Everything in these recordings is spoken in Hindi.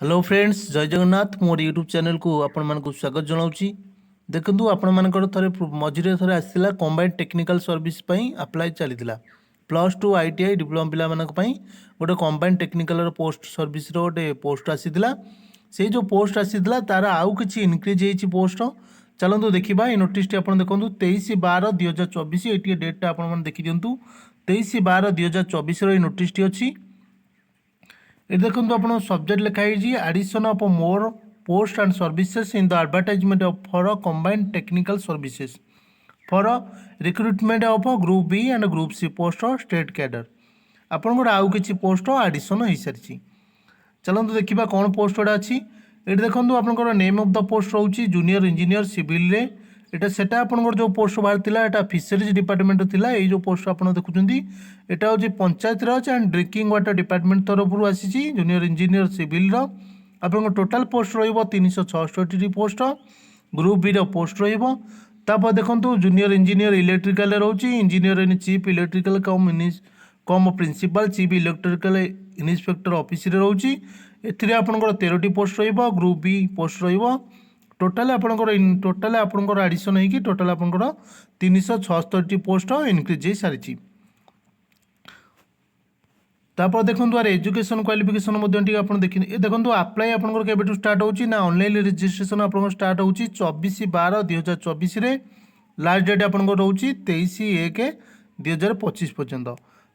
हेलो फ्रेंड्स, जय जगन्नाथ। मोर यूट्यूब चैनल को आपण मानक स्वागत जनाऊँगी। देखंतु आपण मानकर थरे मझिरे थरे आसीला कंबाइंड टेक्निकल सर्विस पई अप्लाई चलीथिला। +2 ITI डिप्लोमा पिला मानक पई गोटे कंबाइंड टेक्निकल पोस्ट सर्विस रो गोटे पोस्ट आसीथिला। से जो पोस्ट आसीथिला तार आउ किछि इनक्रीज हेछि पोस्ट। चलंतु देखिबा ए नोटिस टी आपण देखंतु 23/12/2024 एटी डेट आपण मन देखि दियंतु। 23/12/2024 रो ए नोटिस टी अछि। ये देखो आप सब्जेक्ट लिखाई addition of more post and services in the advertisement of for combined technical services for recruitment of group B and group C post state cadre आपन आउ किसी पोस्ट एडिशन हो सारी। चलते देखा कौन पोस्ट गुड़ा अच्छी। ये देखो आप नेम ऑफ द पोस्ट रोचे जूनियर इंजीनियर सिविल रे। एटा सेटा आपनकर जो पोस्ट बाहर थिला एटा फिशरीज डिपार्टमेंट थिला। ये जो पोस्ट आपन देखुछंती एटा होची पंचायत राज एंड ड्रिंकिंग वाटर डिपार्टमेंट तरफ आसी जूनियर इंजीनियर सिविल रो। आपन टोटल पोस्ट रहिबो 366 पोस्ट। ग्रुप बी रो पोस्ट रहिबो। तापर देखंतु जूनियर इंजीनियर इलेक्ट्रिकल रोची engineer in chief electrical cum principal chief electrical inspector office रे रोची। एथिरे आपनकर 13टी पोस्ट रहिबो। ग्रुप बी पोस्ट रहिबो। टोटाल आपंकर एडिशन होगी टोटाल आपंकर 376 पोस्ट इनक्रीज हो सारी। तापर देखो यार एजुकेशन क्वालिफिकेशन देखिए देखो अप्लाई आपंकर केबेठू स्टार्ट होची ना ऑनलाइन रजिस्ट्रेशन आपंकर स्टार्ट होची 24/12/2024 रे। लास्ट डेट आपंकर रोची 23/1/2025 पर्यंत।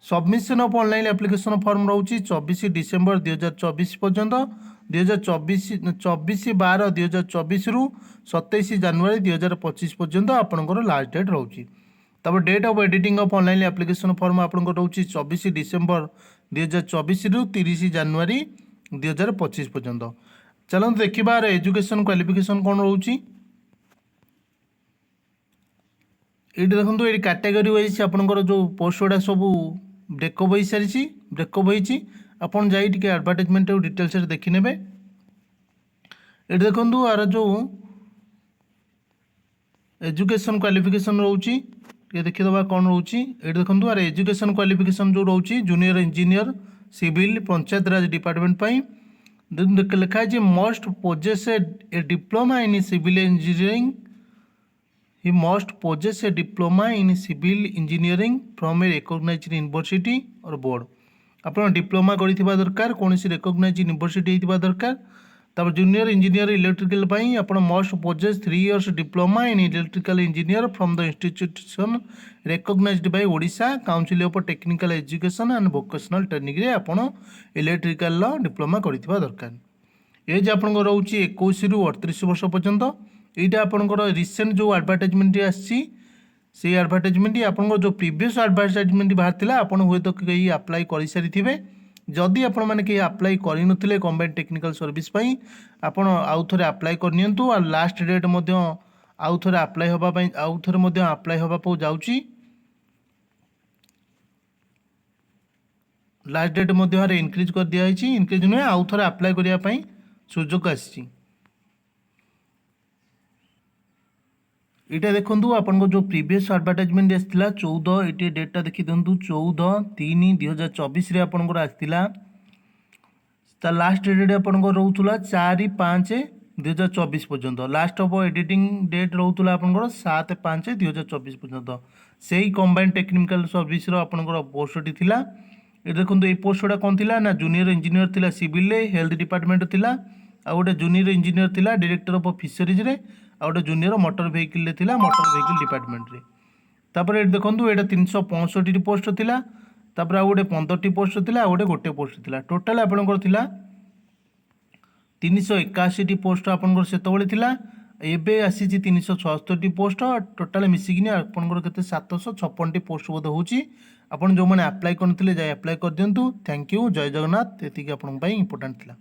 Submission of online application form रोची 24 डिसेंबर 2024 पर्यंत। 24/12/2024 रु 27 जनवरी 2025 पर्यंत आपंकर लास्ट डेट रोची। तब date of editing of online application form आपंकर रोची 24 डिसेंबर 2024 रु 30 जनवरी 2025 पर्यंत। चलते देखा एजुकेशन क्वालिफिकेशन कौन रोची। ये देखो ये कैटेगरी वाइज आपंकर जो पोस्ट गुड़ा सब ब्रेकअप हो सारी ब्रेकअप होती आपन जाई टिके एडवर्टाइजमेंट डिटेल्स देखि नेबे। ये देखंतु आर जो एजुकेशन क्वालिफिकेशन रोची ये देखि दबा कौन रोची। ये देखंतु आर एजुकेशन क्वालिफिकेशन जो रोची junior engineer civil panchayat Raj department पई लिखा है must possess a diploma in civil engineering. He must possess a diploma in civil engineering from a recognized university or board। आपन डिप्लोमा करिथिबा दरकार कौन सी रिकॉग्नाइज्ड यूनिवर्सिटी हेतिबा दरकार। तब जूनियर इंजीनियर इलेक्ट्रिकल पई आपन must possess 3 years diploma in electrical engineer from the institution recognised by Odisha Council of Technical Education and Vocational Training रे आपन इलेक्ट्रिकल डिप्लोमा करिथिबा दरकार। एज आपन रहउची 21 रु 38 वर्ष पर्यंत। यहाँ आपंकर रिसेंट जो एडवर्टाइजमेंट आसी से एडवर्टाइजमेंट आपंकर जो प्रीवियस एडवर्टाइजमेंट बाहर आपन हुए तो कहीं अप्लाई कर सारी थे। जदि आपण मैंने कहीं अप्लाई करें कंबाइंड टेक्निकल सर्विस आपड़ आउ थे अप्लाई करनियंतु और लास्ट डेट आउ थे अप्लाई होगापी आउ थे अप्लाई होगा जाऊँगी। लास्ट डेट इनक्रीज कर दिखाई इनक्रीज नुहे आउ थे अप्लाई करने सुजोग आसी। यहाँ देखो आपन जो प्रीवियस एडवर्टाइजमेंट आसाला 14 ये डेटा देखी दिंतु 14/3/2024 आपंकर आसाला। लास्ट डेट आपंकर रोला 4/5/2024 पर्यंत। लास्ट ऑफ एडिटिंग डेट रोला आपंकर 7/5/2024 पर्यंत। से ही कंबाइंड टेक्निकल सर्विस आपंकर पोस्ट थिला। ये देखो ये पोस्ट गुड़ा कौन थिला ना जूनियर इंजीनियर थिला सिविल हेल्थ डिपार्टमेंट थिला। आ गोटे जूनियर इंजीनियर थिला डायरेक्टर ऑफ फिशरीज रे। आ गोटे जूनियर मोटर व्हीकल थिला मोटर व्हीकल डिपार्टमेंट रे। तापर ये देखो ये 365 पोस्ट थिला। तापर आ गोटे 15टी पोस्ट थिला आ गोटे पोस्ट थिला। टोटाल आपनकर थिला 381 पोस्ट आपनकर सेतबेले थिला। एबे आसी 376 पोस्ट टोटाल मिसिकिनी आपनकर केते 756 पोस्ट बोध होची। आपन जो माने अप्लाई करनथिले जाय अप्लाई कर दियंतु। Thank you. जय जगन्नाथ। एतिकी आपन पई इंपोर्टेंट थिला।